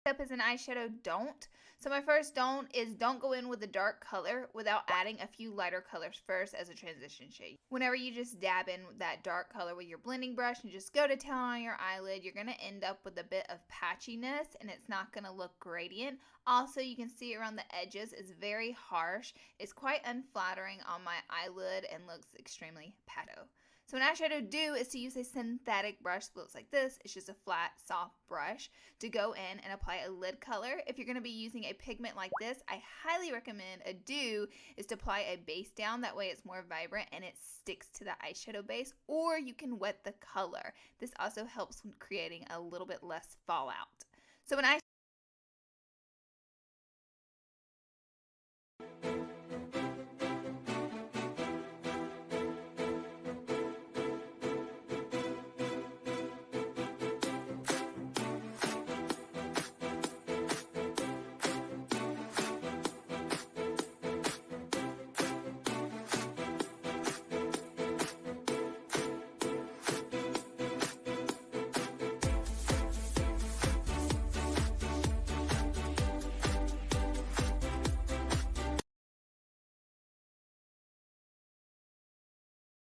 Up as an eyeshadow don't. So my first don't is don't go in with a dark color without adding a few lighter colors first as a transition shade. Whenever you just dab in that dark color with your blending brush and just go to town on your eyelid, you're going to end up with a bit of patchiness and it's not going to look gradient. Also, you can see around the edges is very harsh. It's quite unflattering on my eyelid and looks extremely patto. So an eyeshadow do is to use a synthetic brush that looks like this. It's just a flat, soft brush to go in and apply a lid color. If you're going to be using a pigment like this, I highly recommend a do is to apply a base down. That way it's more vibrant and it sticks to the eyeshadow base, or you can wet the color. This also helps with creating a little bit less fallout. So when I